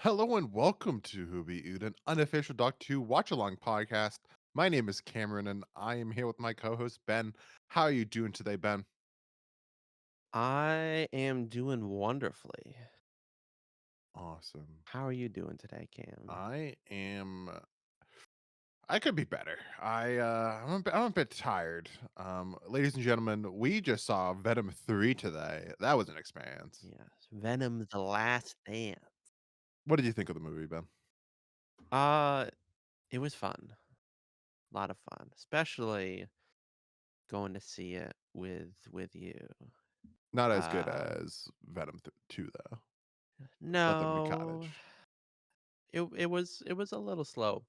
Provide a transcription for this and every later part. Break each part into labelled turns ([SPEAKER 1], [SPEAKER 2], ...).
[SPEAKER 1] Hello and welcome to Who Be Ood, an unofficial Doc 2 watch along podcast. My name is Cameron and I am here with my co host Ben. How are you doing today, Ben?
[SPEAKER 2] I am doing wonderfully.
[SPEAKER 1] Awesome.
[SPEAKER 2] How are you doing today, Cam?
[SPEAKER 1] I am. I could be better. I'm a bit tired. Ladies and gentlemen, we just saw Venom 3 today. That was an experience.
[SPEAKER 2] Yes, Venom: The Last Dance.
[SPEAKER 1] What did you think of the movie, Ben?
[SPEAKER 2] Uh, it was fun. A lot of fun, especially going to see it with you.
[SPEAKER 1] Not as good
[SPEAKER 2] Uh,
[SPEAKER 1] as Venom 2, though. Let them be
[SPEAKER 2] no,
[SPEAKER 1] cottage.
[SPEAKER 2] it was a little slow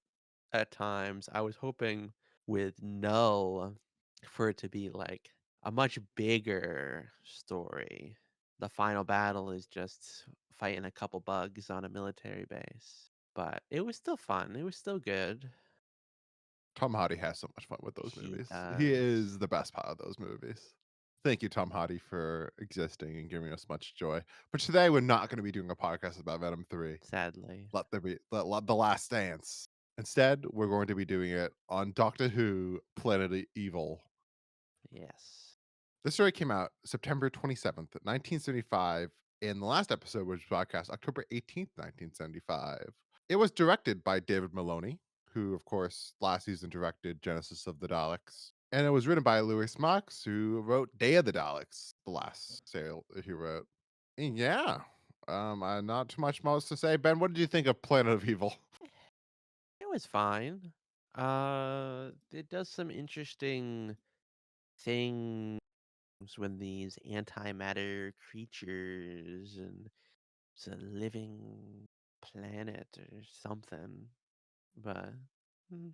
[SPEAKER 2] at times. I was hoping with No for it to be like a much bigger story. The final battle is just fighting a couple bugs on a military base. But it was still fun. It was still good.
[SPEAKER 1] Tom Hardy has so much fun with those
[SPEAKER 2] He
[SPEAKER 1] movies. He
[SPEAKER 2] does,
[SPEAKER 1] is the best part of those movies. Thank you, Tom Hardy, for existing and giving us much joy. But today we're not going to be doing a podcast about Venom 3.
[SPEAKER 2] sadly.
[SPEAKER 1] Let the last dance. Instead, we're going to be doing it on Doctor Who Planet Evil.
[SPEAKER 2] Yes.
[SPEAKER 1] This story came out September 27th, 1975, and the last episode was broadcast October 18th, 1975. It was directed by David Maloney, who, of course, last season directed Genesis of the Daleks. And it was written by Louis Marks, who wrote Day of the Daleks, the last sale he wrote. And yeah, not too much more to say. Ben, what did you think of Planet of Evil?
[SPEAKER 2] It was fine. It does some interesting things when these antimatter creatures and it's a living planet or something. But mm,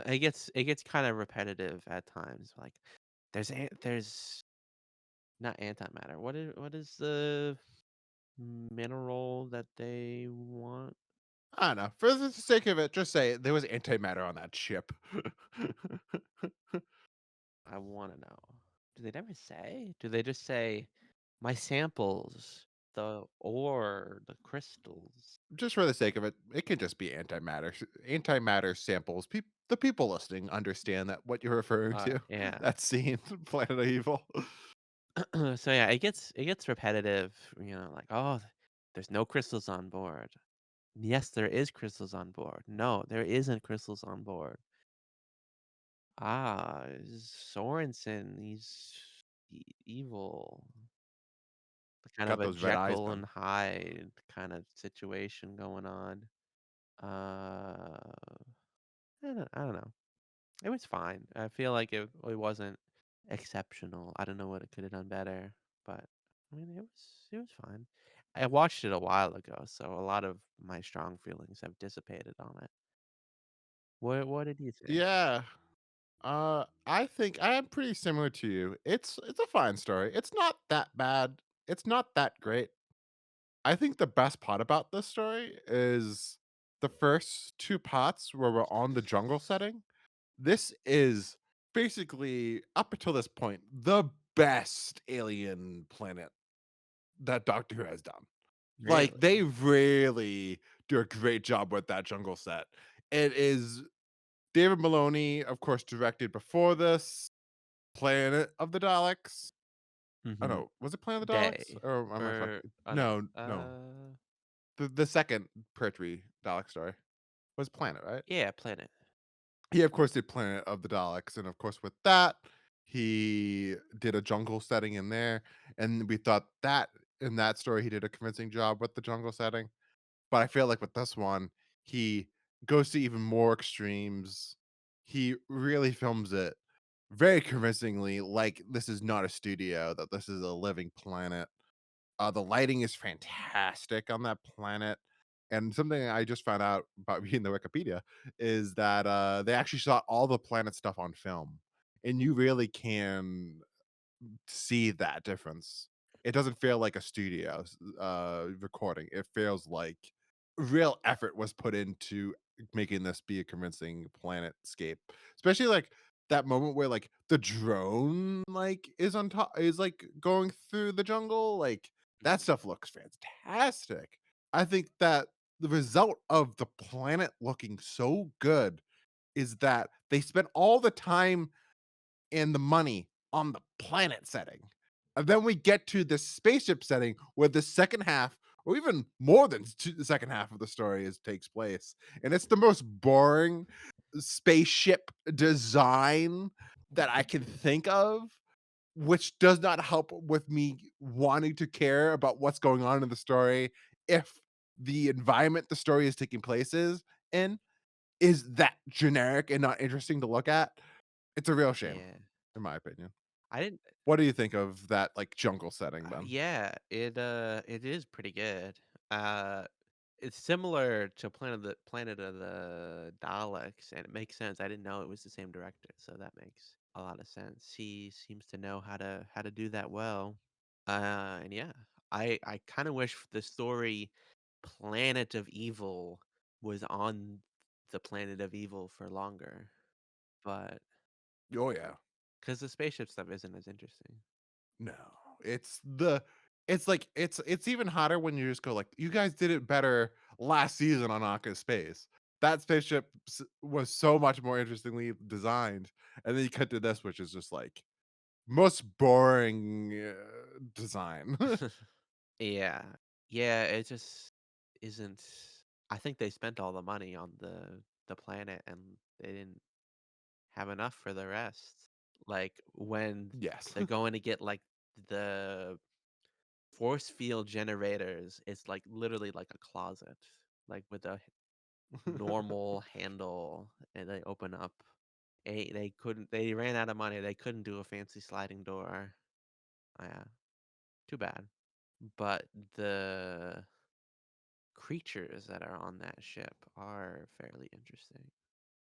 [SPEAKER 2] it gets kind of repetitive at times. Like there's not antimatter. What is the mineral that they want?
[SPEAKER 1] I don't know. For the sake of it, just say there was antimatter on that ship.
[SPEAKER 2] I want to know. Do they never say? Do they just say my samples, the ore, the crystals?
[SPEAKER 1] Just for the sake of it, it can just be antimatter. Antimatter samples. The people listening understand that what you're referring to.
[SPEAKER 2] Yeah.
[SPEAKER 1] That scene, Planet of Evil.
[SPEAKER 2] So yeah, it gets repetitive, like, oh, there's no crystals on board. Yes, there is crystals on board. No, there isn't crystals on board. Ah, Sorensen, he's evil. The kind of
[SPEAKER 1] Got
[SPEAKER 2] a
[SPEAKER 1] those red eyes,
[SPEAKER 2] Jekyll
[SPEAKER 1] Ben.
[SPEAKER 2] and Hyde kind of situation going on. Uh, I don't know. It was fine. I feel like it wasn't exceptional. I don't know what it could have done better, but I mean it was fine. I watched it a while ago, so a lot of my strong feelings have dissipated on it. What did you think?
[SPEAKER 1] Yeah. I think I am pretty similar to you. It's a fine story. It's not that bad. It's not that great. I think the best part about this story is the first two parts where we're on the jungle setting. This is basically up until this point the best alien planet that Doctor Who has done. Like
[SPEAKER 2] Really?
[SPEAKER 1] they really do a great job with that jungle set. It is David Maloney, of course, directed before this Planet of the Daleks. Oh
[SPEAKER 2] Mhm.
[SPEAKER 1] no, was it Planet of the Daleks?
[SPEAKER 2] Day
[SPEAKER 1] Or am I
[SPEAKER 2] or
[SPEAKER 1] fucking
[SPEAKER 2] oh no.
[SPEAKER 1] no. The second Pertwee Dalek story was Planet, right?
[SPEAKER 2] Yeah, Planet.
[SPEAKER 1] He of course did Planet of the Daleks, and of course with that, he did a jungle setting in there, and we thought that in that story he did a convincing job with the jungle setting. But I feel like with this one, he goes to even more extremes. He really films it very convincingly like this is not a studio, that this is a living planet. The lighting is fantastic on that planet. And something I just found out about reading the Wikipedia is that they actually shot all the planet stuff on film. And you really can see that difference. It doesn't feel like a studio recording. It feels like real effort was put into making this be a convincing planetscape. Especially like that moment where like the drone like is on top is like going through the jungle. Like that stuff looks fantastic. I think that the result of the planet looking so good is that they spent all the time and the money on the planet setting. And then we get to the spaceship setting where the second half, or even more than the second half of the story takes place. And it's the most boring spaceship design that I can think of, which does not help with me wanting to care about what's going on in the story if the environment the story is taking place is that generic and not interesting to look at. It's a real shame,
[SPEAKER 2] Yeah.
[SPEAKER 1] in my opinion.
[SPEAKER 2] I didn't
[SPEAKER 1] What do you think of that, like, jungle setting then?
[SPEAKER 2] yeah, it is pretty good. Uh, it's similar to Planet of the Daleks, and it makes sense. I didn't know it was the same director, so that makes a lot of sense. He seems to know how to do that well. And yeah, I kind of wish the story Planet of Evil was on the Planet of Evil for longer, but
[SPEAKER 1] Oh, yeah.
[SPEAKER 2] because the spaceship stuff isn't as interesting.
[SPEAKER 1] No, it's the it's like it's even hotter when you just go like, "You guys did it better last season on Aka Space." That spaceship was so much more interestingly designed, and then you cut to this, which is just like most boring design.
[SPEAKER 2] Yeah. Yeah, it just isn't. I think they spent all the money on the planet and they didn't have enough for the rest. Like when
[SPEAKER 1] Yes.
[SPEAKER 2] they're going to get like the force field generators, it's like literally like a closet, like with a normal handle and they open up. They couldn't they ran out of money. They couldn't do a fancy sliding door. Yeah, too bad. But the creatures that are on that ship are fairly interesting.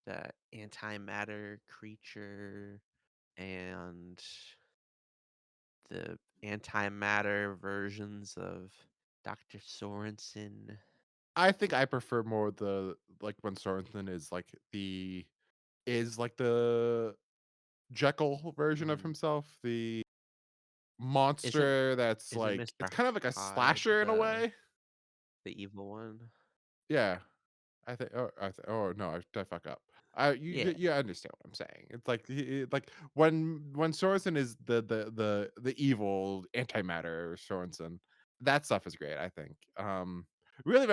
[SPEAKER 2] The antimatter creature and the antimatter versions of Dr. Sorensen.
[SPEAKER 1] I think I prefer more the like when Sorensen is like the Jekyll version of
[SPEAKER 2] Mhm.
[SPEAKER 1] himself, the
[SPEAKER 2] Isn't
[SPEAKER 1] monster that's
[SPEAKER 2] isn't
[SPEAKER 1] like it's
[SPEAKER 2] Mr.
[SPEAKER 1] kind of like a
[SPEAKER 2] Hyde
[SPEAKER 1] slasher in a way.
[SPEAKER 2] the evil one?
[SPEAKER 1] Yeah, oh no, I fuck up.
[SPEAKER 2] Yeah.
[SPEAKER 1] You understand what I'm saying. It's like like when Sorensen is the evil antimatter Sorensen, that stuff is great. I think really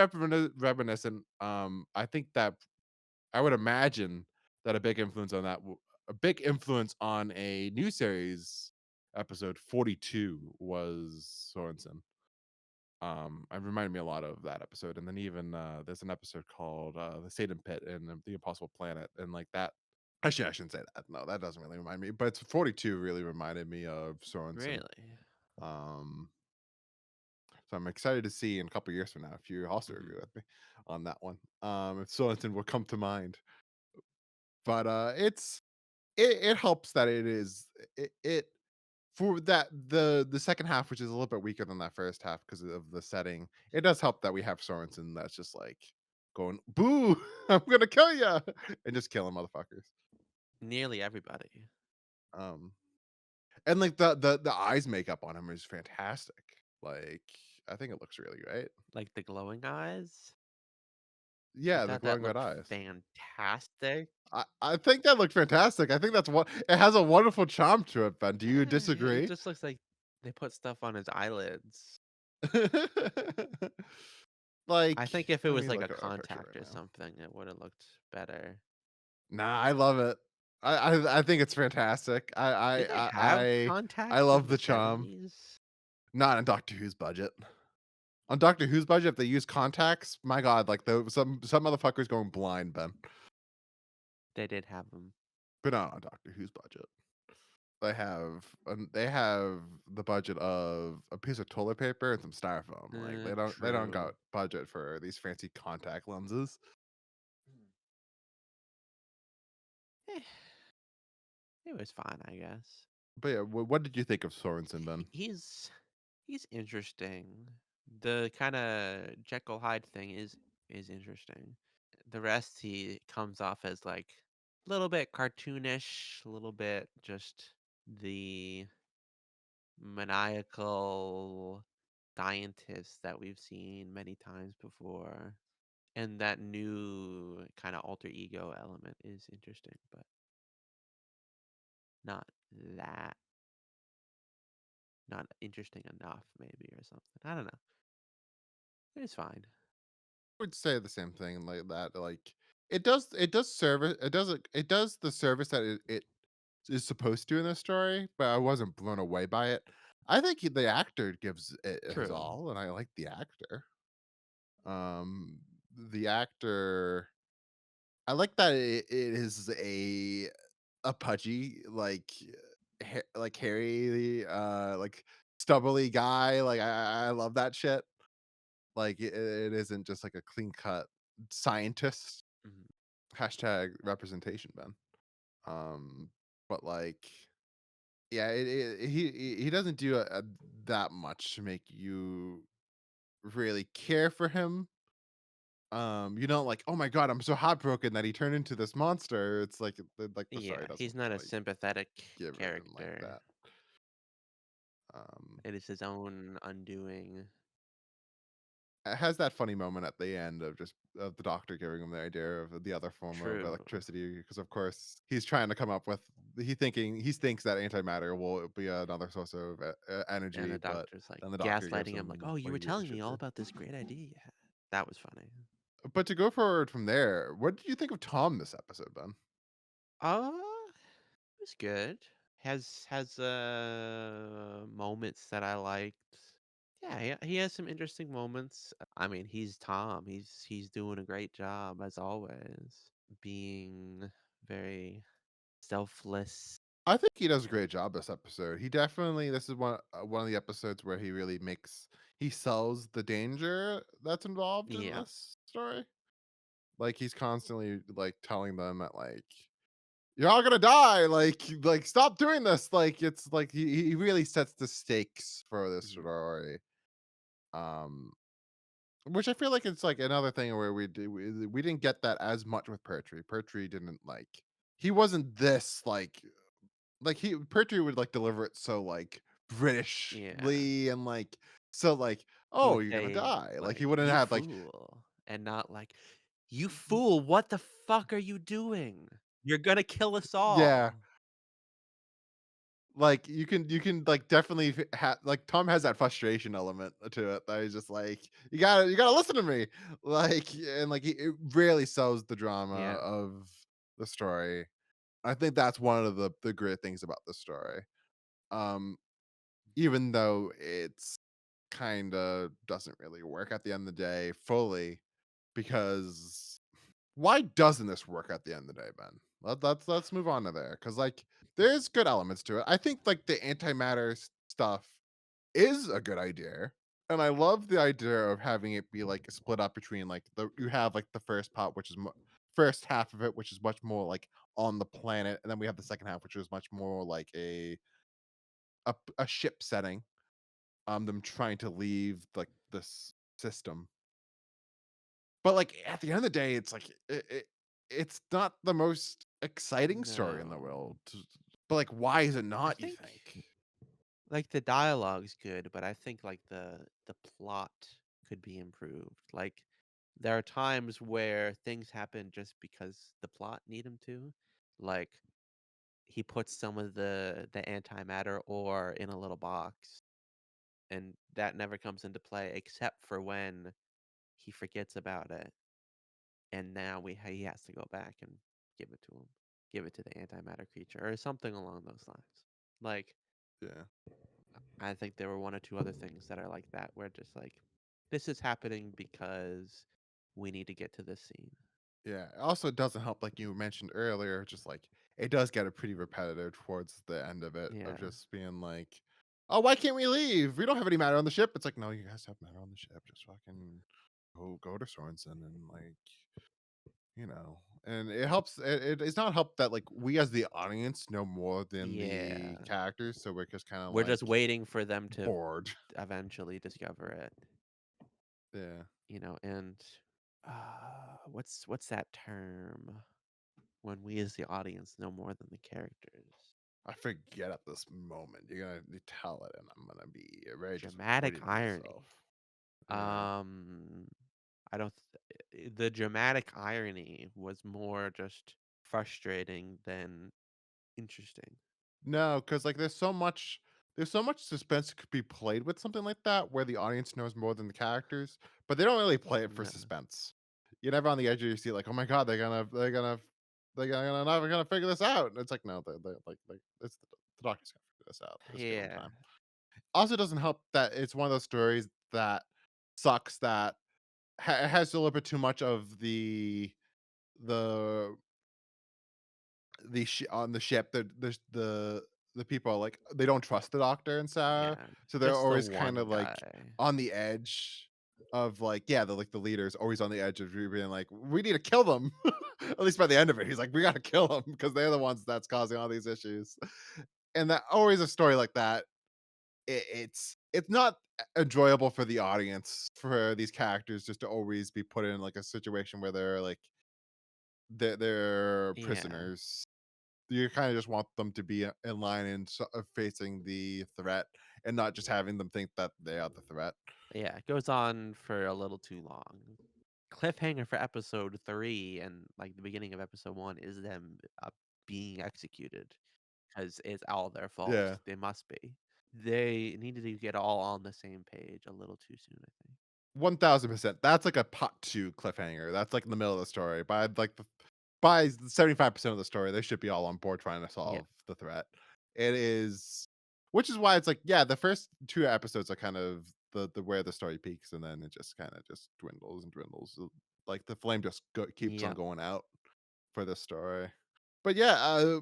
[SPEAKER 1] reminiscent. I think that I would imagine that a big influence on a new series episode 42 was Sorensen. It reminded me a lot of that episode, and then even, there's an episode called, The Satan Pit and The Impossible Planet, and, like, that actually, I shouldn't say that, no, that doesn't really remind me, but it's 42 really reminded me of Sorensen,
[SPEAKER 2] Really?
[SPEAKER 1] um, so I'm excited to see in a couple years from now if you also agree
[SPEAKER 2] Mhm.
[SPEAKER 1] with me on that one, if Sorensen will come to mind, but, it helps that it for that the second half, which is a little bit weaker than that first half because of the setting, it does help that we have Sorensen that's just like going, "Boo, I'm gonna kill ya," and just killing motherfuckers.
[SPEAKER 2] Nearly everybody.
[SPEAKER 1] Um, and like the eyes makeup on him is fantastic. Like, I think it looks really great.
[SPEAKER 2] Like the glowing eyes? You
[SPEAKER 1] Yeah, the
[SPEAKER 2] thought that
[SPEAKER 1] glowing red
[SPEAKER 2] looked
[SPEAKER 1] eyes.
[SPEAKER 2] fantastic?
[SPEAKER 1] I think that looked fantastic. I think that's what it has a wonderful charm to it, Ben. Do you
[SPEAKER 2] It
[SPEAKER 1] disagree?
[SPEAKER 2] just looks like they put stuff on his eyelids.
[SPEAKER 1] Like,
[SPEAKER 2] I think if it
[SPEAKER 1] let
[SPEAKER 2] was
[SPEAKER 1] me
[SPEAKER 2] like a
[SPEAKER 1] look at a picture
[SPEAKER 2] contact
[SPEAKER 1] right
[SPEAKER 2] or
[SPEAKER 1] now.
[SPEAKER 2] something, it would have looked better.
[SPEAKER 1] Nah, I love it. I think it's fantastic.
[SPEAKER 2] Did they have
[SPEAKER 1] I
[SPEAKER 2] contacts in
[SPEAKER 1] love
[SPEAKER 2] the
[SPEAKER 1] the charm.
[SPEAKER 2] 70s?
[SPEAKER 1] Not on Doctor Who's budget. On Doctor Who's budget, if they use contacts, my god, like some motherfuckers going blind, Ben.
[SPEAKER 2] They did have them.
[SPEAKER 1] But not on Doctor Who's budget. They have the budget of a piece of toilet paper and some styrofoam. Like they don't
[SPEAKER 2] True.
[SPEAKER 1] got budget for these fancy contact lenses.
[SPEAKER 2] Eh, it was fine, I guess.
[SPEAKER 1] But yeah, what did you think of Sorensen, Ben?
[SPEAKER 2] He's interesting. The kind of Jekyll Hyde thing is interesting. The rest he comes off as like a little bit cartoonish, a little bit just the maniacal scientist that we've seen many times before. And that new kind of alter ego element is interesting, but not that not interesting enough maybe or something. I don't know. It's fine.
[SPEAKER 1] Would say the same thing like that. Like it does the service that it is supposed to in this story, but I wasn't blown away by it. I think the actor gives it his
[SPEAKER 2] True.
[SPEAKER 1] all, and I like the actor. The actor, I like that it is a pudgy like hairy like stubbly guy. Like I love that shit. Like it isn't just like a clean cut scientist.
[SPEAKER 2] Mhm.
[SPEAKER 1] Hashtag representation, Ben. Um, but like, yeah, he doesn't do that much to make you really care for him. You don't like, oh my god, I'm so heartbroken that he turned into this monster. It's like the story
[SPEAKER 2] Yeah, he's
[SPEAKER 1] doesn't
[SPEAKER 2] not a
[SPEAKER 1] like
[SPEAKER 2] sympathetic
[SPEAKER 1] give it in like
[SPEAKER 2] character.
[SPEAKER 1] that. Um,
[SPEAKER 2] It is his own undoing.
[SPEAKER 1] it has that funny moment at the end of just of the doctor giving him the idea of the other form of
[SPEAKER 2] True.
[SPEAKER 1] electricity because of course he's trying to come up with he thinks that antimatter will be another source of
[SPEAKER 2] And
[SPEAKER 1] energy,
[SPEAKER 2] the
[SPEAKER 1] but
[SPEAKER 2] doctor's like
[SPEAKER 1] then the doctor gives
[SPEAKER 2] gaslighting him, like,
[SPEAKER 1] him
[SPEAKER 2] "Oh, you
[SPEAKER 1] what
[SPEAKER 2] were
[SPEAKER 1] he really
[SPEAKER 2] telling me
[SPEAKER 1] should
[SPEAKER 2] all
[SPEAKER 1] do.
[SPEAKER 2] about this great idea you had." That was funny.
[SPEAKER 1] But to go forward from there, what did you think of Tom this episode, Ben?
[SPEAKER 2] It was good. Has moments that I liked. Yeah, he has some interesting moments. I mean, he's Tom. He's doing a great job as always, being very selfless.
[SPEAKER 1] I think he does a great job this episode. He definitely this is one of the episodes where he really makes he sells the danger that's involved in
[SPEAKER 2] Yeah,
[SPEAKER 1] this story. Like he's constantly like telling them that like you're all gonna die. Like stop doing this. Like it's like he really sets the stakes for this
[SPEAKER 2] mhm,
[SPEAKER 1] story. Um, which I feel like it's like another thing where we didn't get that as much with Pertwee. Pertwee didn't like he wasn't this like he Pertwee would like deliver it so like
[SPEAKER 2] yeah.
[SPEAKER 1] Britishly and like so like
[SPEAKER 2] He
[SPEAKER 1] oh
[SPEAKER 2] would
[SPEAKER 1] you're gonna
[SPEAKER 2] say
[SPEAKER 1] die. Like he
[SPEAKER 2] like,
[SPEAKER 1] wouldn't
[SPEAKER 2] "You
[SPEAKER 1] have like
[SPEAKER 2] fool," and not like, "You fool, what the fuck are you doing? You're gonna kill us
[SPEAKER 1] yeah.
[SPEAKER 2] all."
[SPEAKER 1] Like, you can, like, definitely like, Tom has that frustration element to it that he's just like, you gotta listen to me." Like, and, like, he it really sells the drama
[SPEAKER 2] Yeah.
[SPEAKER 1] of the story. I think that's one of the great things about the story. Um, even though it's kinda doesn't really work at the end of the day fully, because why doesn't this work at the end of the day, Ben? Let's move on to there because like there's good elements to it. I think like the antimatter stuff is a good idea, and I love the idea of having it be like split up between like the you have like the first part, which is first half of it, which is much more like on the planet, and then we have the second half, which is much more like a ship setting. Them trying to leave like this system. But, like, at the end of the day, it's like it's not the most exciting story in the
[SPEAKER 2] No.
[SPEAKER 1] world, but, like, why is it
[SPEAKER 2] I
[SPEAKER 1] not, you
[SPEAKER 2] think,
[SPEAKER 1] think?
[SPEAKER 2] like, the dialogue's good, but I think, like, the plot could be improved. Like, there are times where things happen just because the plot need them to. Like, he puts some of the antimatter ore in a little box, and that never comes into play except for when he forgets about it, and now he has to go back and give it to him, give it to the antimatter creature, or something along those lines. Like,
[SPEAKER 1] Yeah.
[SPEAKER 2] I think there were one or two other things that are like that, where just like, this is happening because we need to get to this scene.
[SPEAKER 1] Yeah, it also doesn't help, like you mentioned earlier, just, like, it does get a pretty repetitive towards the end of it, of
[SPEAKER 2] Yeah,
[SPEAKER 1] just being like, "Oh, why can't we leave? We don't have any matter on the ship." It's like, "No, you guys have matter on the ship, just fucking go to Sorensen and, like" you know, and it helps it's not help that, like, we as the audience know more than the
[SPEAKER 2] yeah.
[SPEAKER 1] characters, so we're just kinda,
[SPEAKER 2] We're
[SPEAKER 1] like,
[SPEAKER 2] just waiting for them to
[SPEAKER 1] bored.
[SPEAKER 2] eventually discover it,
[SPEAKER 1] Yeah.
[SPEAKER 2] and what's that term when we as the audience know more than the characters?
[SPEAKER 1] I forget at this moment. You're gonna you tell it, and I'm gonna be very
[SPEAKER 2] Dramatic
[SPEAKER 1] disappointed in
[SPEAKER 2] irony.
[SPEAKER 1] myself. Yeah.
[SPEAKER 2] Um, I don't the dramatic irony was more just frustrating than interesting.
[SPEAKER 1] No, because like there's so much suspense that could be played with something like that where the audience knows more than the characters, but they don't really play it for
[SPEAKER 2] No.
[SPEAKER 1] suspense. You're never on the edge of your seat, like, oh my god, they're never gonna figure this out. And it's like, no, they're like it's the doctor's gonna figure this out. Just give them
[SPEAKER 2] Yeah.
[SPEAKER 1] time. Also, doesn't help that it's one of those stories that sucks that has a little bit too much of the on the ship, the people, like, they don't trust the doctor and stuff,
[SPEAKER 2] Yeah.
[SPEAKER 1] so they're
[SPEAKER 2] Just the
[SPEAKER 1] always kind
[SPEAKER 2] one
[SPEAKER 1] of, like,
[SPEAKER 2] guy.
[SPEAKER 1] on the edge of, like yeah, the leader's always on the edge of you being like, "We need to kill them." At least by the end of it, he's like, "We gotta kill them because 'cause they're the ones that's causing all these issues." And that always a story like that, it's not enjoyable for the audience for these characters just to always be put in, like, a situation where they're, like, they're
[SPEAKER 2] Yeah.
[SPEAKER 1] prisoners. You kinda just want them to be in line and facing the threat and not just having them think that they are the threat.
[SPEAKER 2] Yeah, it goes on for a little too long. Cliffhanger for episode 3 and, like, the beginning of episode 1 is them, being executed because it's all their fault.
[SPEAKER 1] Yeah.
[SPEAKER 2] They must be. They needed to get all on the same page a little too soon, I think.
[SPEAKER 1] 1000%. That's like a pot 2 cliffhanger. That's like in the middle of the story. By 75% of the story, they should be all on board trying to
[SPEAKER 2] Yeah.
[SPEAKER 1] solve the threat. It is which is why it's like, yeah, the first 2 episodes are kind of the where the story peaks, and then it just kinda just dwindles and dwindles. Like, the flame just keeps on
[SPEAKER 2] Yep.
[SPEAKER 1] going out for this story. But yeah,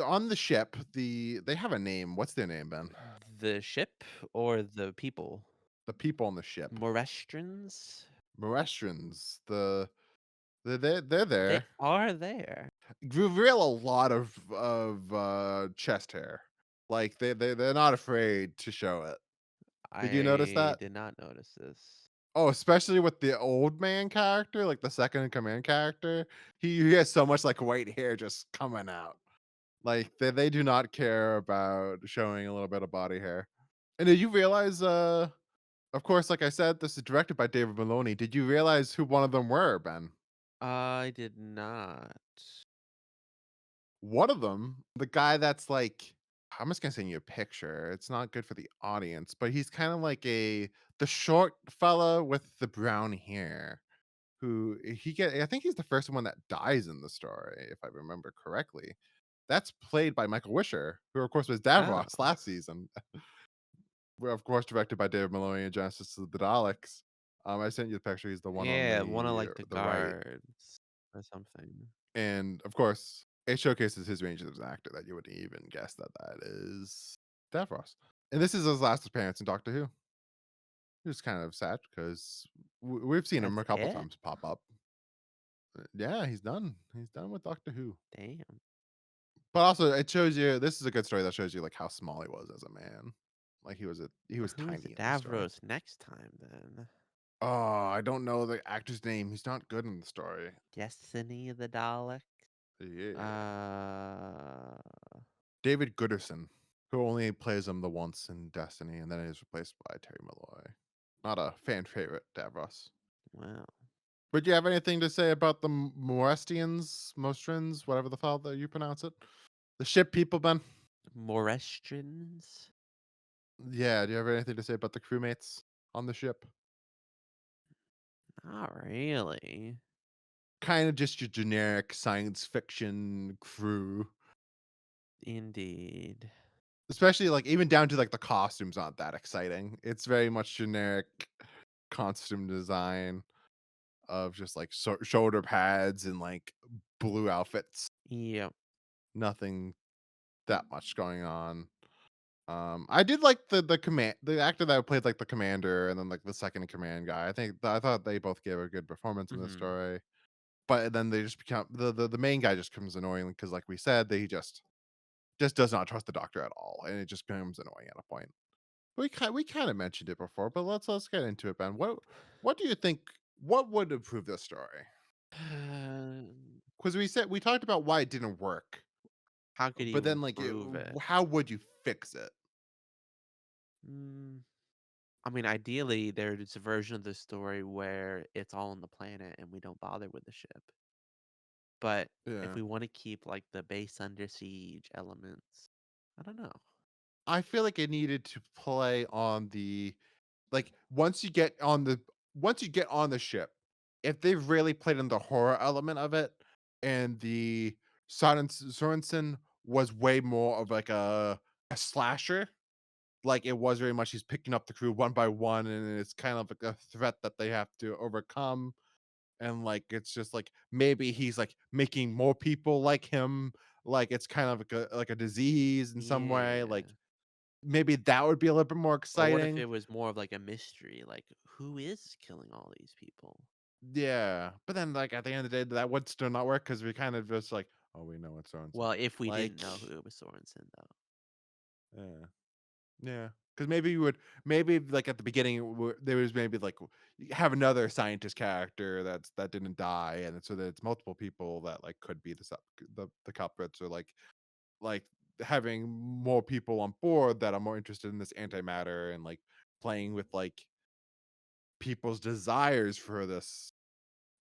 [SPEAKER 1] on the ship, they have a name. What's their name, Ben?
[SPEAKER 2] The ship or the people?
[SPEAKER 1] The people on the ship.
[SPEAKER 2] Morestrans?
[SPEAKER 1] Morestrians. They're
[SPEAKER 2] They
[SPEAKER 1] there.
[SPEAKER 2] are there.
[SPEAKER 1] Reveal a lot of chest hair. Like they're not afraid to show it. Did you notice
[SPEAKER 2] I
[SPEAKER 1] that?
[SPEAKER 2] did not notice this.
[SPEAKER 1] Oh, especially with the old man character, like the second in command character. He has so much like white hair just coming out. Like they do not care about showing a little bit of body hair. And did you realize of course, like I said, this is directed by David Maloney. Did you realize who one of them were, Ben?
[SPEAKER 2] I did not.
[SPEAKER 1] One of them, the guy that's like I'm just gonna send you a picture. It's not good for the audience, but he's kind of like the short fella with the brown hair who he get I think he's the first one that dies in the story, if I remember correctly. That's played by Michael Wisher, who of course was
[SPEAKER 2] Oh,
[SPEAKER 1] Davros last season. Well, of course, directed by David Maloney and Genesis of the Daleks. I sent you the picture. He's the one on
[SPEAKER 2] yeah, one of, like, the
[SPEAKER 1] the right.
[SPEAKER 2] guards or something.
[SPEAKER 1] And, of course, it showcases his range as an actor that you wouldn't even guess that that is Davros. And this is his last appearance in Doctor Who. It's kind of sad because we've seen him
[SPEAKER 2] That's
[SPEAKER 1] a couple
[SPEAKER 2] it?
[SPEAKER 1] times pop up. Yeah, he's done. He's done with Doctor Who.
[SPEAKER 2] Damn.
[SPEAKER 1] But also, it shows you this is a good story that shows you like how small he was as a man. Like he was
[SPEAKER 2] Who's
[SPEAKER 1] tiny in the story.
[SPEAKER 2] Davros next time then?
[SPEAKER 1] Oh, I don't know the actor's name. He's not good in the story.
[SPEAKER 2] Destiny of the Dalek?
[SPEAKER 1] Yeah.
[SPEAKER 2] Uh,
[SPEAKER 1] David Gooderson, who only plays him the once in Destiny, and then is replaced by Terry Malloy. Not a fan favorite, Davros.
[SPEAKER 2] wow.
[SPEAKER 1] But do you have anything to say about the Mostrins, whatever the hell that you pronounce it? The ship people, Ben?
[SPEAKER 2] Morestrans?
[SPEAKER 1] Yeah, do you have anything to say about the crewmates on the ship?
[SPEAKER 2] Not really.
[SPEAKER 1] Kind of just your generic science fiction crew.
[SPEAKER 2] Indeed.
[SPEAKER 1] Especially like even down to like the costumes aren't that exciting. It's very much generic costume design of just like shoulder pads and like blue outfits.
[SPEAKER 2] Yep.
[SPEAKER 1] Nothing that much going on. I did like the actor that played like the commander and then like the second in command guy. I thought they both gave a good performance in this
[SPEAKER 2] Mhm.
[SPEAKER 1] story. But then they just become the main guy just becomes annoying because like we said, they just does not trust the doctor at all, and it just becomes annoying at a point. We kind of mentioned it before, but let's get into it, Ben. What do you think? What would improve this story? Because we talked about why it didn't work.
[SPEAKER 2] How could
[SPEAKER 1] but
[SPEAKER 2] you
[SPEAKER 1] then, like,
[SPEAKER 2] improve it?
[SPEAKER 1] how would you fix it?
[SPEAKER 2] Mm, I mean, ideally, there's a version of the story where it's all on the planet and we don't bother with the ship. But if
[SPEAKER 1] Yeah.
[SPEAKER 2] we want to keep like the base under siege elements, I don't know.
[SPEAKER 1] I feel like it needed to play on the like, once you get on the ship, if they've really played on the horror element of it, and the Sorensen was way more of, like, a slasher, like, it was very much he's picking up the crew one by one, and it's kind of like a threat that they have to overcome, and, like, it's just, like, maybe he's, like, making more people like him, like, it's kind of like a disease in some way, like,
[SPEAKER 2] Yeah.
[SPEAKER 1] maybe that would be a little bit more
[SPEAKER 2] Or what if
[SPEAKER 1] exciting.
[SPEAKER 2] it was more of like a mystery? Like, who is killing all these people?
[SPEAKER 1] Yeah, but then, like, at the end of the day, that would still not work because we kind of just like, "Oh, we know it's
[SPEAKER 2] Well,
[SPEAKER 1] Sorensen."
[SPEAKER 2] if we didn't
[SPEAKER 1] Like,
[SPEAKER 2] know who it was Sorensen, though.
[SPEAKER 1] yeah, yeah, because maybe you would maybe, like, at the beginning, there was maybe, like, you have another scientist character that didn't die, and so that it's multiple people that, like, could be the culprits or, like, having more people on board that are more interested in this antimatter and, like, playing with, like, people's desires for this,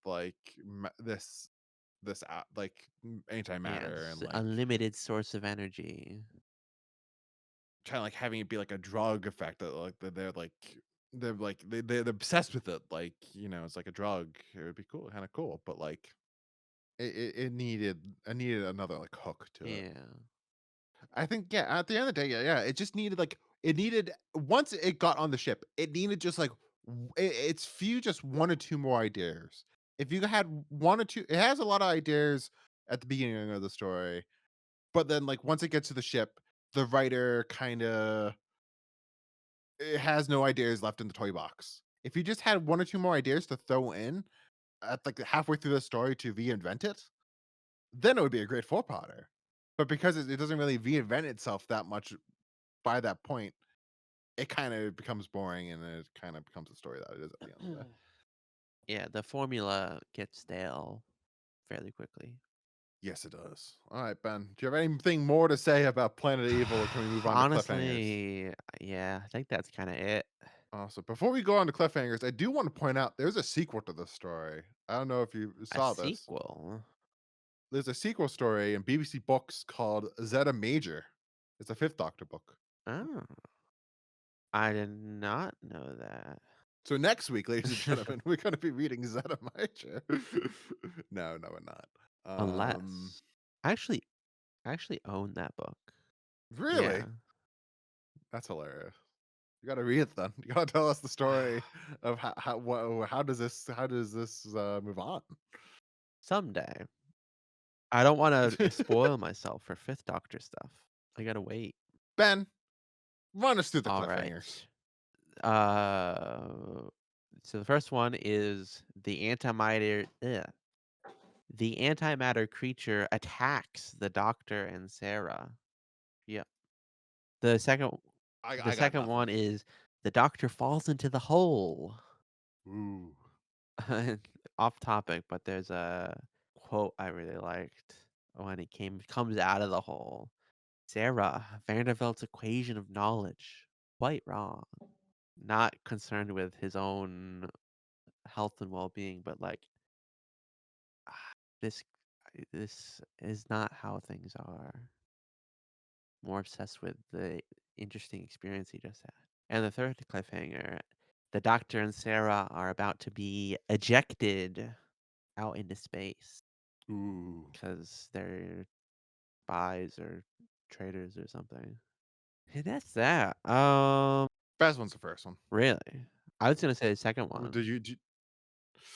[SPEAKER 1] like, like, antimatter
[SPEAKER 2] Yes,
[SPEAKER 1] and, like,
[SPEAKER 2] unlimited source of energy.
[SPEAKER 1] kinda, like, having it be like a drug effect that, like, that they're obsessed with it, like, it's like a drug. It would be cool, kinda cool, but, like, it needed another, like, hook to it.
[SPEAKER 2] Yeah.
[SPEAKER 1] I think, yeah, at the end of the day, yeah, it just needed, like, it needed once it got on the ship, it needed just, like, it's few just 1 or 2 more ideas. If you had 1 or 2, it has a lot of ideas at the beginning of the story, but then, like, once it gets to the ship, the writer kinda it has no ideas left in the toy box. If you just had 1 or 2 more ideas to throw in at, like, halfway through the story to reinvent it, then it would be a great four-parter. But because it doesn't really reinvent itself that much by that point, it kinda becomes boring, and it kinda becomes the story that it is at the end of the day.
[SPEAKER 2] Yeah, the formula gets stale fairly quickly.
[SPEAKER 1] Yes, it does. Alright, Ben, do you have anything more to say about Planet of Evil, or can we move on to cliffhangers?
[SPEAKER 2] Honestly, yeah, I think that's kinda it.
[SPEAKER 1] Awesome. Before we go on to cliffhangers, I do wanna point out there's a sequel to this story. I don't know if you
[SPEAKER 2] A
[SPEAKER 1] saw this.
[SPEAKER 2] sequel?
[SPEAKER 1] There's a sequel story in BBC Books called Zeta Major. It's a Fifth Doctor book.
[SPEAKER 2] Oh, I did not know that.
[SPEAKER 1] So next week, ladies and gentlemen, we're gonna be reading Zeta Major. No, we're not. Um,
[SPEAKER 2] Unless I actually own that book.
[SPEAKER 1] really?
[SPEAKER 2] Yeah.
[SPEAKER 1] That's hilarious. You gotta read it then. You gotta tell us the story of how does this move on?
[SPEAKER 2] Someday. I don't wanna spoil myself for 5th Doctor stuff. I gotta wait.
[SPEAKER 1] Ben, run us through the cliffhangers.
[SPEAKER 2] Alright. Uh, so the first one is the antimatter creature attacks the Doctor and Sarah. Yep. The second the
[SPEAKER 1] I got
[SPEAKER 2] second
[SPEAKER 1] nothing.
[SPEAKER 2] one is the Doctor falls into the hole.
[SPEAKER 1] Ooh.
[SPEAKER 2] Off topic, but there's a quote I really liked when he comes out of the hole. Sarah, Vanderbilt's equation of knowledge. Quite wrong. Not concerned with his own health and well-being, but like this this is not how things are. More obsessed with the interesting experience he just had. And the third cliffhanger, the Doctor and Sarah are about to be ejected out into space
[SPEAKER 1] Ooh.
[SPEAKER 2] because they're spies or traitors or something. And that's that.
[SPEAKER 1] Best one's the first one.
[SPEAKER 2] Really? I was gonna say the second
[SPEAKER 1] Well,
[SPEAKER 2] one.
[SPEAKER 1] did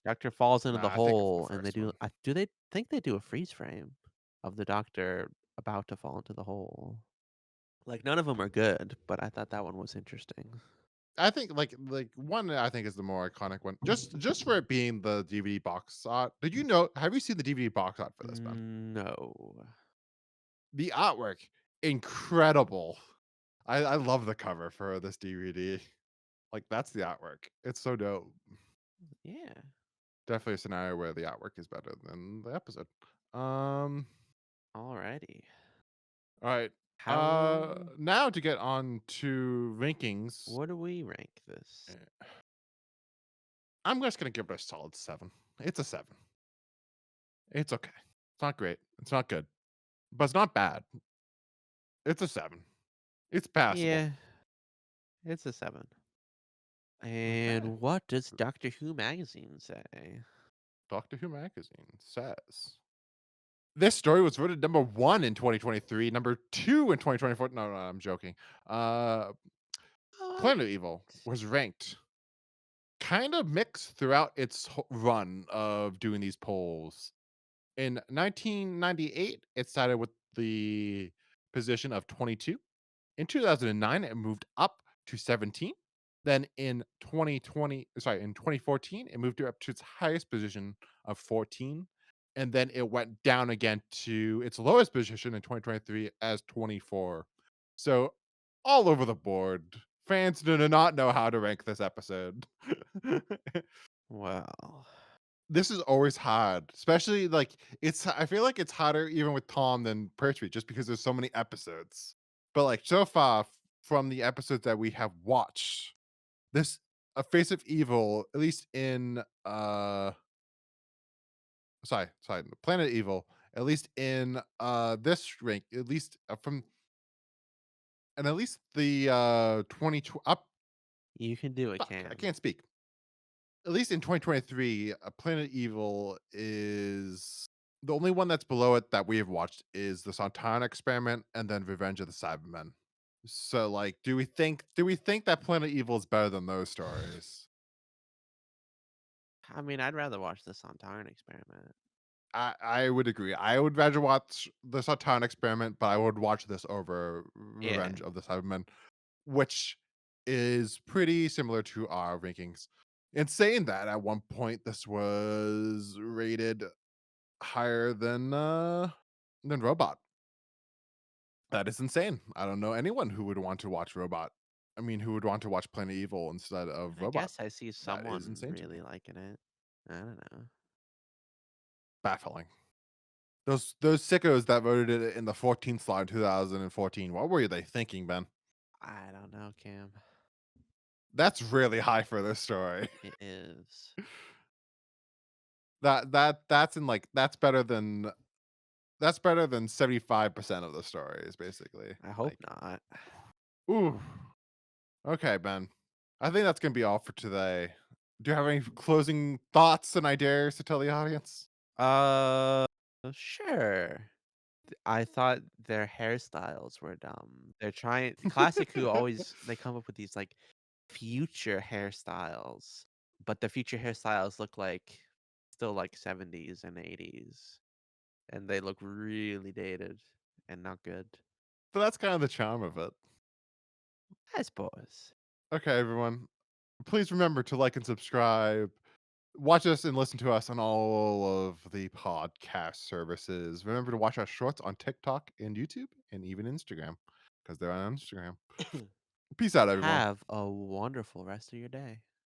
[SPEAKER 2] Doctor falls into the
[SPEAKER 1] nah, I think it's the
[SPEAKER 2] hole, and they
[SPEAKER 1] first
[SPEAKER 2] do.
[SPEAKER 1] one.
[SPEAKER 2] Do they think they do a freeze frame of the Doctor about to fall into the hole? Like none of them are good, but I thought that one was interesting.
[SPEAKER 1] I think one I think is the more iconic one. Just for it being the DVD box art. Did you know have you seen the DVD box art for this, Ben?
[SPEAKER 2] No.
[SPEAKER 1] The artwork, incredible. I love the cover for this DVD. Like, that's the artwork. It's so dope.
[SPEAKER 2] Yeah.
[SPEAKER 1] Definitely a scenario where the artwork is better than the episode. Um,
[SPEAKER 2] Alrighty.
[SPEAKER 1] All right.
[SPEAKER 2] How
[SPEAKER 1] Now to get on to rankings,
[SPEAKER 2] what do we rank this?
[SPEAKER 1] eh, I'm just gonna give it a solid 7. It's a 7. It's okay. It's not great. It's not good, but it's not bad. It's a 7. It's passable.
[SPEAKER 2] Yeah, it's a 7.
[SPEAKER 1] Okay.
[SPEAKER 2] And what does Doctor Who magazine say?
[SPEAKER 1] Doctor Who magazine says this story was voted number 1 in 2023, number 2 in 2024. No, no, I'm joking. Uh,
[SPEAKER 2] What?
[SPEAKER 1] Planet Evil was ranked kind of mixed throughout its run of doing these polls. In 1998, it started with the position of 22. In 2009, it moved up to 17. Then in 2014, it moved up to its highest position of 14. And then it went down again to its lowest position in 2023 as 24. So all over the board, fans do not know how to rank this episode.
[SPEAKER 2] Well,
[SPEAKER 1] This is always hard, especially like I feel like it's harder even with Tom than Pertwee just because there's so many episodes. But like so far from the episodes that we have watched, this A Face of Evil, at least in sorry, Planet Evil, at least in this rank, at least from and at least the 20 up
[SPEAKER 2] you can do it,
[SPEAKER 1] fuck, I
[SPEAKER 2] Cam.
[SPEAKER 1] can't speak. At least in 2023, Planet Evil is the only one that's below it that we have watched is the Sontaran Experiment and then Revenge of the Cybermen. So, like, do we think that Planet Evil is better than those stories?
[SPEAKER 2] I mean, I'd rather watch the Sontaran experiment.
[SPEAKER 1] I would agree. I would rather watch the Sontaran Experiment, but I would watch this over
[SPEAKER 2] Yeah,
[SPEAKER 1] Revenge of the Cybermen, which is pretty similar to our rankings. In saying that, at one point, this was rated higher than Robot. That is insane. I don't know anyone who would want to watch Robot. I mean, who would want to watch Planet Evil instead of
[SPEAKER 2] I
[SPEAKER 1] Robot.
[SPEAKER 2] guess I see
[SPEAKER 1] That is
[SPEAKER 2] someone
[SPEAKER 1] insane to me.
[SPEAKER 2] really liking it. I don't know.
[SPEAKER 1] Baffling. Those sickos that voted it in the 14th slot in 2014. What were they thinking, Ben?
[SPEAKER 2] I don't know, Cam.
[SPEAKER 1] That's really high for this story.
[SPEAKER 2] It is.
[SPEAKER 1] That's in like that's better than 75% of the stories, basically.
[SPEAKER 2] I hope
[SPEAKER 1] Like,
[SPEAKER 2] not.
[SPEAKER 1] ooh. Okay, Ben. I think that's gonna be all for today. Do you have any closing thoughts and ideas to tell the audience?
[SPEAKER 2] Uh, sure. I thought their hairstyles were dumb. They're trying Classic Who always they come up with these like future hairstyles, but the future hairstyles look like still like 70s and 80s, and they look really dated and not good.
[SPEAKER 1] But that's kind of the charm of it.
[SPEAKER 2] I suppose.
[SPEAKER 1] Okay, everyone. Please remember to like and subscribe. Watch us and listen to us on all of the podcast services. Remember to watch our shorts on TikTok and YouTube and even Instagram because they're on Instagram. Peace out, everyone.
[SPEAKER 2] Have a wonderful rest of your day.